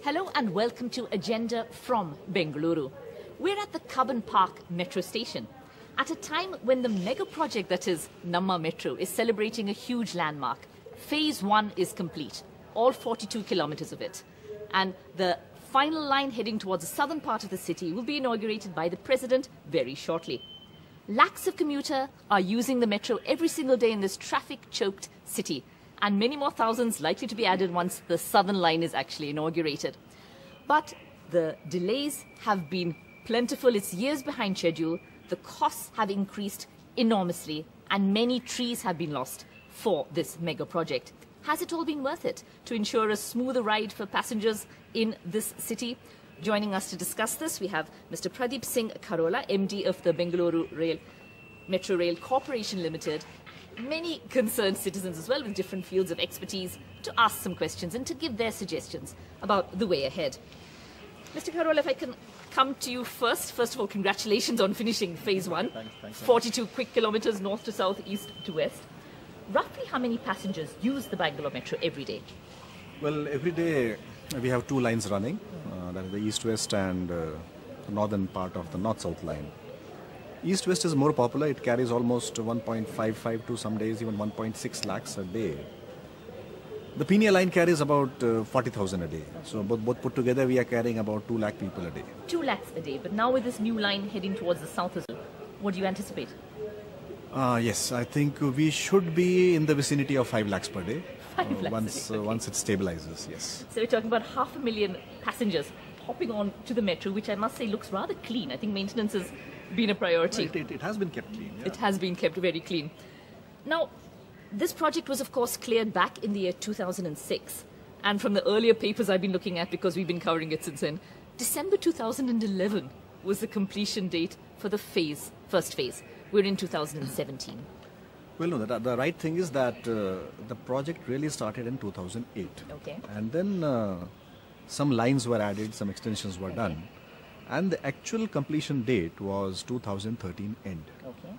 Hello and welcome to Agenda from Bengaluru. We're at the Cubbon Park Metro station at a time when the mega project that is Namma Metro is celebrating a huge landmark. Phase 1 is complete, all 42 kilometers of it. And the final line heading towards the southern part of the city will be inaugurated by the President very shortly. Lakhs of commuters are using the metro every single day in this traffic-choked city, and many more thousands likely to be added once the southern line is actually inaugurated. But the delays have been plentiful. It's years behind schedule. The costs have increased enormously, and many trees have been lost for this mega project. Has it all been worth it to ensure a smoother ride for passengers in this city? Joining us to discuss this, we have Mr. Pradeep Singh Kharola, MD of the Bengaluru Metro Rail Corporation Limited. Many concerned citizens as well with different fields of expertise to ask some questions and to give their suggestions about the way ahead. Mr. Kharola, if I can come to you first. First of all, congratulations on finishing phase 1. Thanks 42 quick kilometers north to south, east to west. Roughly how many passengers use the Bangalore Metro every day? Well, every day we have two lines running, that is the east-west and the northern part of the north-south line. East-west is more popular. It carries almost 1.55 to some days even 1.6 lakhs a day. The Penia line carries about 40,000 a day. So both put together we are carrying about 2 lakh people a day. 2 lakhs a day. But now with this new line heading towards the south as well, what do you anticipate? Yes, I think we should be in the vicinity of 5 lakhs per day. 5 lakhs once it stabilizes, yes. So we're talking about 500,000 passengers hopping on to the metro, which I must say looks rather clean. I think maintenance has been a priority. It has been kept clean. Yeah. It has been kept very clean. Now, this project was of course cleared back in the year 2006. And from the earlier papers I've been looking at, because we've been covering it since then, December 2011 was the completion date for the first phase. We're in 2017. Well, no, the right thing is that the project really started in 2008. Okay. And then some lines were added, some extensions were done. And the actual completion date was 2013 end. Okay.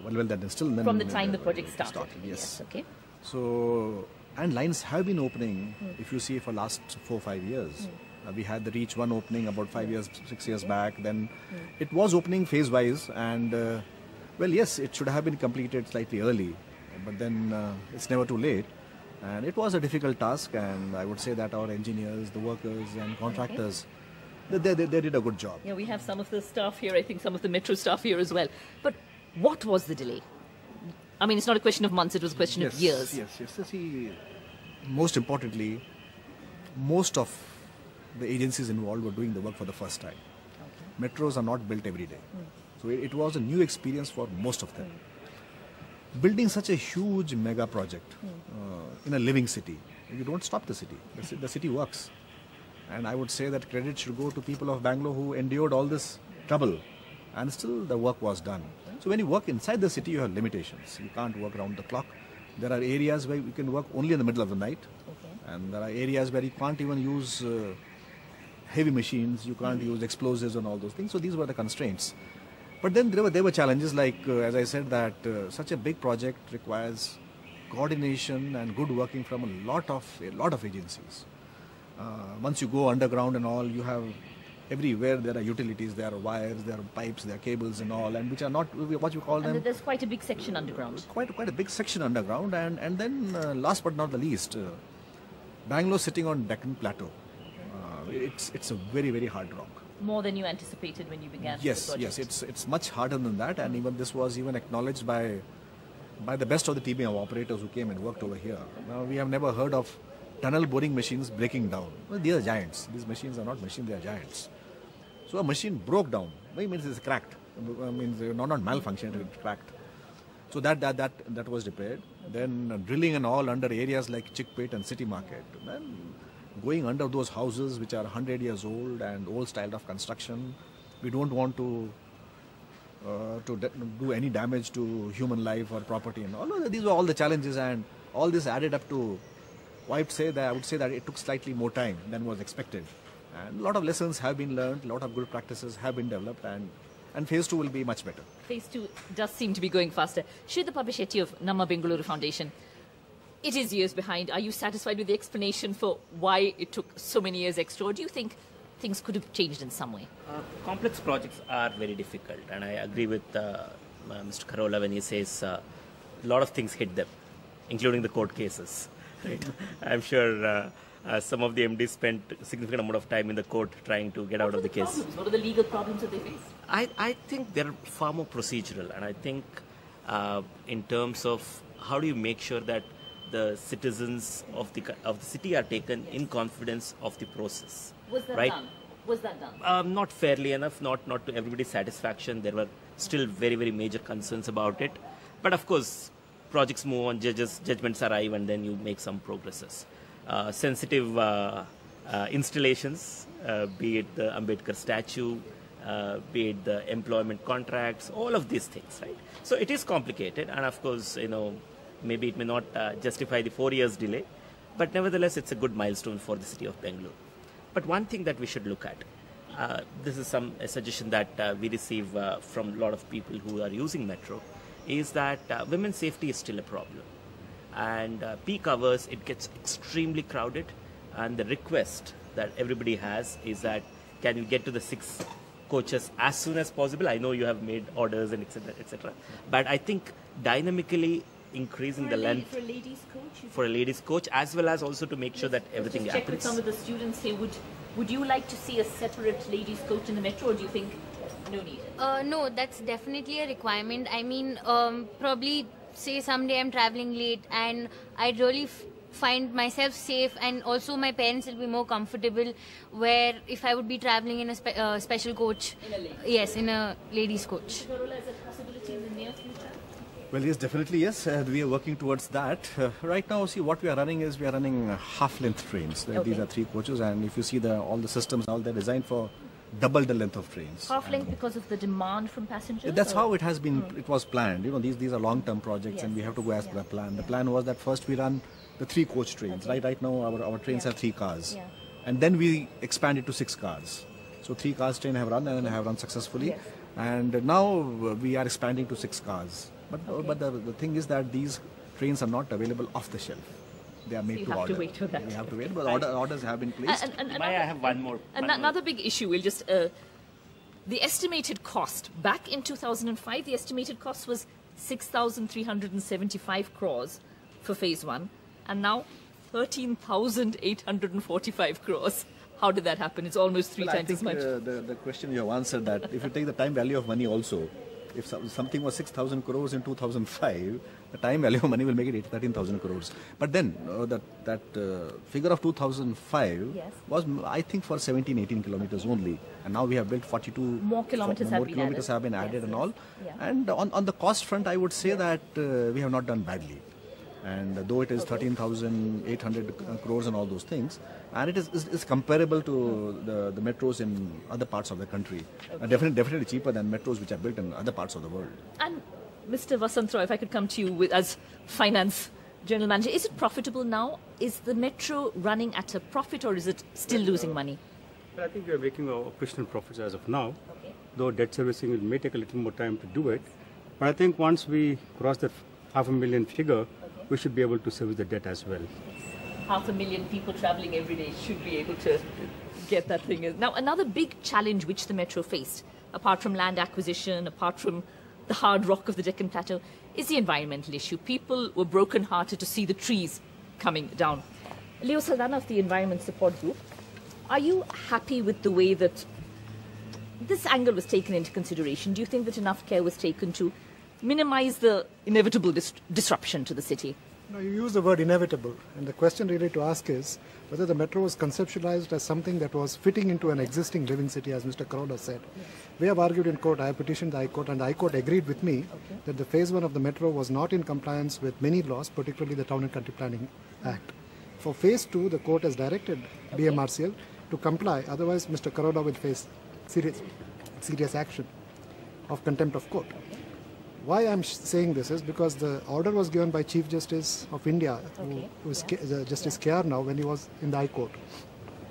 Well, that is still... From the time the project started. Yes. Okay. So, and lines have been opening, if you see, for last 4-5 years. We had the Reach 1 opening about 6 years back. Then it was opening phase-wise, and well, yes, it should have been completed slightly early, but then it's never too late. And it was a difficult task, and I would say that our engineers, the workers and contractors, they did a good job. Yeah, we have some of the staff here, I think some of the metro staff here as well. But what was the delay? I mean, it's not a question of months, it was a question of years. Yes. See, most importantly, most of the agencies involved were doing the work for the first time. Okay. Metros are not built every day. So it was a new experience for most of them. Building such a huge mega project in a living city, you don't stop the city. The city works. And I would say that credit should go to people of Bangalore who endured all this trouble, and still the work was done. So when you work inside the city, you have limitations. You can't work around the clock. There are areas where you can work only in the middle of the night. Okay. And there are areas where you can't even use heavy machines, you can't use explosives and all those things. So these were the constraints. But then there were challenges, like as I said, that such a big project requires coordination and good working from a lot of agencies. Once you go underground and all, you have everywhere there are utilities, there are wires, there are pipes, there are cables and all, and which are not what you call them. And there's quite a big section underground. Quite a big section underground, and then last but not the least, Bangalore sitting on Deccan Plateau. It's a very hard rock. More than you anticipated when you began the project. Yes, it's much harder than that, and even this was even acknowledged by the best of the team of operators who came and worked over here. Now, we have never heard of tunnel boring machines breaking down. Well, these are giants. These machines are not machines, they are giants. So a machine broke down. It means it's cracked. It means not malfunctioned, it's cracked. So that was repaired. Then drilling and all under areas like Chickpet and City Market. Then going under those houses which are 100 years old and old style of construction. We don't want to do any damage to human life or property and all. These were all the challenges, and all this added up to, I would say that it took slightly more time than was expected. And a lot of lessons have been learned, a lot of good practices have been developed, and phase 2 will be much better. Phase 2 does seem to be going faster. Sridhar Shetty of Namma Bengaluru Foundation, It is years behind. Are you satisfied with the explanation for why it took so many years extra, or do you think things could have changed in some way? Complex projects are very difficult, and I agree with Mr. Karola when he says a lot of things hit them, including the court cases. Right? I'm sure some of the MDs spent a significant amount of time in the court trying to get out of the case. Problems? What are the legal problems that they face? I think they're far more procedural, and I think in terms of how do you make sure that the citizens of the city are taken in confidence of the process. Was that right? done? Was that done? Not fairly enough, not to everybody's satisfaction. There were still very, very major concerns about it. But of course, projects move on, judgments arrive, and then you make some progresses. Sensitive installations, be it the Ambedkar statue, be it the employment contracts, all of these things, right? So it is complicated, and of course, maybe it may not justify the 4 years delay, but nevertheless, it's a good milestone for the city of Bengaluru. But one thing that we should look at, this is a suggestion that we receive from a lot of people who are using Metro, is that women's safety is still a problem. And peak hours, it gets extremely crowded, and the request that everybody has is that can you get to the 6 coaches as soon as possible? I know you have made orders and etc. But I think dynamically increasing the length for a ladies coach, as well as also to make sure that everything happens. Check with some of the students. Say, would you like to see a separate ladies coach in the Metro, or do you think no need? No, that's definitely a requirement. I mean, probably say someday I'm traveling late and I'd really find myself safe, and also my parents will be more comfortable where if I would be traveling in a special coach. Yes, in a ladies coach. Karola, is that a possibility in the near future? Well, yes, definitely, yes. We are working towards that. Right now, see, what we are running is we are running half-length trains. Okay. These are 3 coaches, and if you see all the systems, all they're designed for double the length of trains. Half-length because of the demand from passengers? That's how it has been. It was planned. These are long-term projects, Yes, and we have to go as per the plan. The Yeah. plan was that first we run the 3 coach trains. Okay. Right now, our trains have 3 cars, Yeah. and then we expand it to 6 cars. So 3 cars train have run and have run successfully, Yes. and now we are expanding to 6 cars. But the thing is that these trains are not available off the shelf. They are made you to have to order. wait for that. We have to wait, but orders have been placed. May I have one more? Another big issue, we'll just... the estimated cost, back in 2005, the estimated cost was 6,375 crores for phase 1, and now 13,845 crores. How did that happen? It's almost 3 times as much. The question you have answered that if you take the time value of money also, if something was 6,000 crores in 2005, the time value of money will make it 13,000 crores. But then that figure of 2005 Yes. was, I think, for 17, 18 kilometers only. And now we have built 42 More kilometers have been added. have been added Yes, and yes. all. Yeah. And on the cost front, I would say that we have not done badly. And though it is 13,800 crores and all those things, and it is comparable to the metros in other parts of the country. Definitely cheaper than metros which are built in other parts of the world. And Mr. Vasantra, if I could come to you as finance general manager, is it profitable now? Is the Metro running at a profit, or is it still losing money? Well, I think we are making our operational profits as of now, Okay. though debt servicing may take a little more time to do it. But I think once we cross that 500,000 figure, we should be able to service the debt as well. 500,000 people traveling every day should be able to get that thing. Now, another big challenge which the Metro faced, apart from land acquisition, apart from the hard rock of the Deccan Plateau, is the environmental issue. People were broken-hearted to see the trees coming down. Leo Saldana of the Environment Support Group, are you happy with the way that this angle was taken into consideration? Do you think that enough care was taken to minimize the inevitable disruption to the city? No, you use the word inevitable, and the question really to ask is whether the metro was conceptualized as something that was fitting into an existing living city, as Mr. Karola said. Yes. We have argued in court, I have petitioned the High Court, and the High Court agreed with me that the phase 1 of the metro was not in compliance with many laws, particularly the Town and Country Planning Act. For phase 2, the court has directed BMRCL to comply, otherwise Mr. Karola will face serious action of contempt of court. Why I'm saying this is because the order was given by Chief Justice of India, who is Justice K.R. now, when he was in the High Court.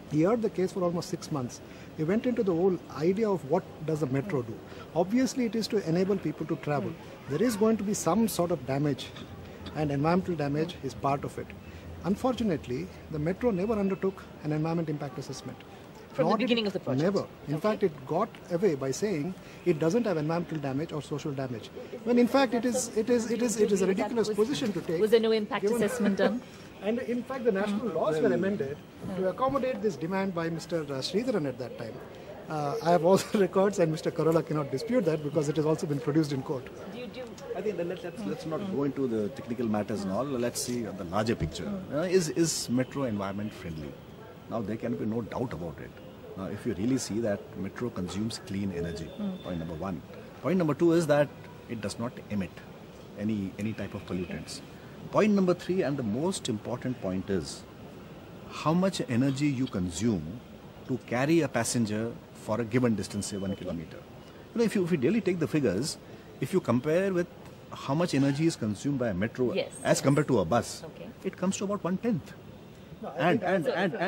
He heard the case for almost 6 months. He went into the whole idea of what does the metro do. Obviously, it is to enable people to travel. There is going to be some sort of damage and environmental damage is part of it. Unfortunately, the metro never undertook an environment impact assessment. From the beginning of the project? Never. In fact, it got away by saying it doesn't have environmental damage or social damage. When in fact it is a ridiculous position to take. Was there no impact assessment done? And in fact, the national laws were amended to accommodate this demand by Mr. Sridharan at that time. I have all the records, and Mr. Karola cannot dispute that because it has also been produced in court. I think let's not go into the technical matters and all. Let's see the larger picture. Is metro environment friendly? Now there can be no doubt about it. Now, if you really see that metro consumes clean energy, point number one. Point number two is that it does not emit any type of pollutants. Point number three, and the most important point, is how much energy you consume to carry a passenger for a given distance, say 1 kilometer. You know, if you really take the figures, if you compare with how much energy is consumed by a metro as compared to a bus, it comes to about 1/10. And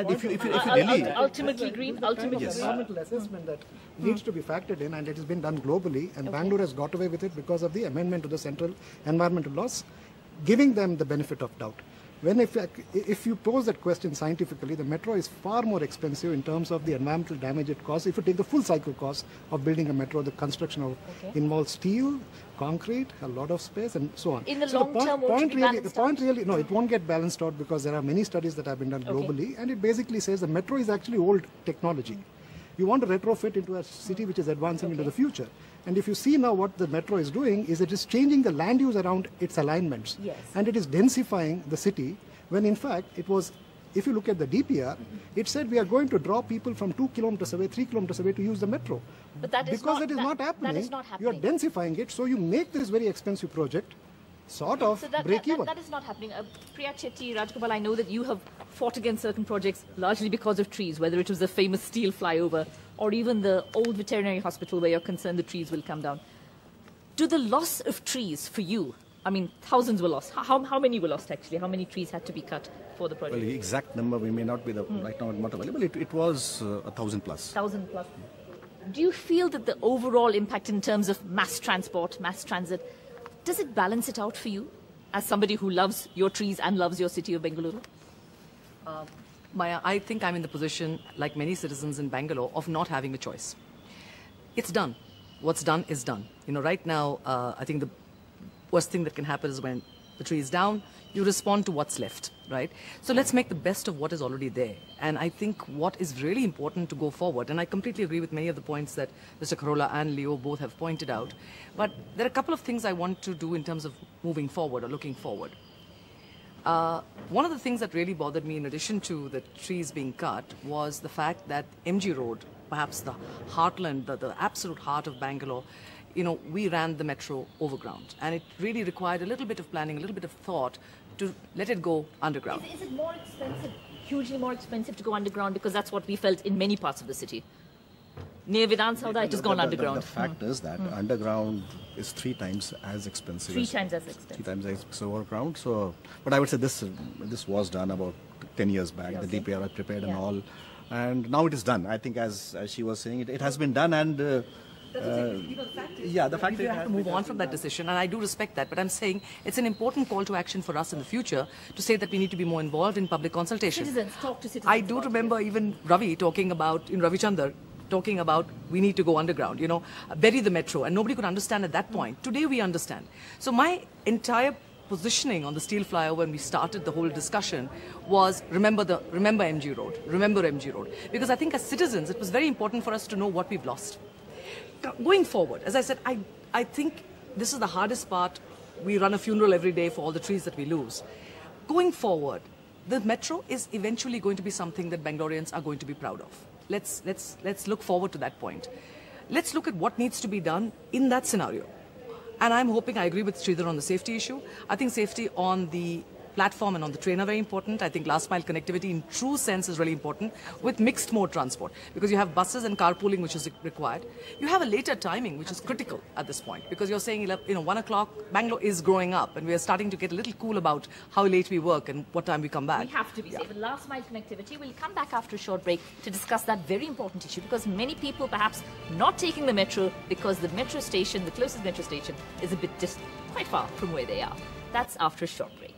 if you really ultimately green, ultimately environmental assessment that needs to be factored in, and it has been done globally, and Bangalore has got away with it because of the amendment to the central environmental laws, giving them the benefit of doubt. When if you pose that question scientifically, the metro is far more expensive in terms of the environmental damage it causes. If you take the full cycle cost of building a metro, the construction of involves steel, concrete, a lot of space, and so on. In the so long term, the point really, no, it won't get balanced out because there are many studies that have been done globally, and it basically says the metro is actually old technology. You want to retrofit into a city which is advancing into the future. And if you see now what the metro is doing, is it is changing the land use around its alignments. And it is densifying the city, when in fact it was, if you look at the DPR, it said we are going to draw people from 2 kilometers away, 3 kilometers away to use the metro. But that is because it is not happening. That is not happening. You are densifying it, so you make this very expensive project sort of break even. That is not happening. Priya Chetty, Rajgopal, I know that you have fought against certain projects largely because of trees, whether it was the famous steel flyover or even the old veterinary hospital where you're concerned the trees will come down. Do the loss of trees for you, I mean, thousands were lost. How many were lost actually? How many trees had to be cut for the project? Well, the exact number we may not be right now not available. It was 1,000 plus. 1,000 plus. Do you feel that the overall impact in terms of mass transport, mass transit, does it balance it out for you as somebody who loves your trees and loves your city of Bengaluru? Maya, I think I'm in the position, like many citizens in Bangalore, of not having a choice. It's done. What's done is done. You know, right now, I think the worst thing that can happen is when the tree is down, you respond to what's left, right? So let's make the best of what is already there. And I think what is really important to go forward, and I completely agree with many of the points that Mr. Karola and Leo both have pointed out, but there are a couple of things I want to do in terms of moving forward or looking forward. One of the things that really bothered me, in addition to the trees being cut, was the fact that MG Road, perhaps the heartland, the absolute heart of Bangalore, you know, we ran the metro overground, and it really required a little bit of planning, a little bit of thought to let it go underground. Is it more expensive, hugely more expensive to go underground, because that's what we felt in many parts of the city? Near Vidhan Sauda, it has gone underground. The fact is that underground is 3 times as expensive. 3 times as expensive. 3 times as expensive overground. So, but I would say this was done about 10 years back. The DPR was prepared and all, and now it is done. I think, as she was saying, it has been done, and the fact that you have to move on from that decision, and I do respect that, but I'm saying it's an important call to action for us in the future to say that we need to be more involved in public consultation. Citizens, talk to citizens. I do remember even Ravi talking about, Ravi Chandar talking about we need to go underground, bury the metro, and nobody could understand at that point. Today we understand. So my entire positioning on the steel flyover when we started the whole discussion was remember MG Road, because I think as citizens it was very important for us to know what we've lost. Going forward, as I said, I think this is the hardest part. We run a funeral every day for all the trees that we lose. Going forward, the metro is eventually going to be something that Bangaloreans are going to be proud of. Let's look forward to that point. Let's look at what needs to be done in that scenario. And I'm hoping, I agree with Sridhar on the safety issue. I think safety on the platform and on the train are very important. I think last mile connectivity in true sense is really important with mixed mode transport, because you have buses and carpooling which is required. You have a later timing which is critical at this point, because you're saying 1 o'clock, Bangalore is growing up and we are starting to get a little cool about how late we work and what time we come back. We have to be safe. Last mile connectivity, we'll come back after a short break to discuss that very important issue, because many people perhaps not taking the metro because the metro station, the closest metro station, is a bit distant, quite far from where they are. That's after a short break.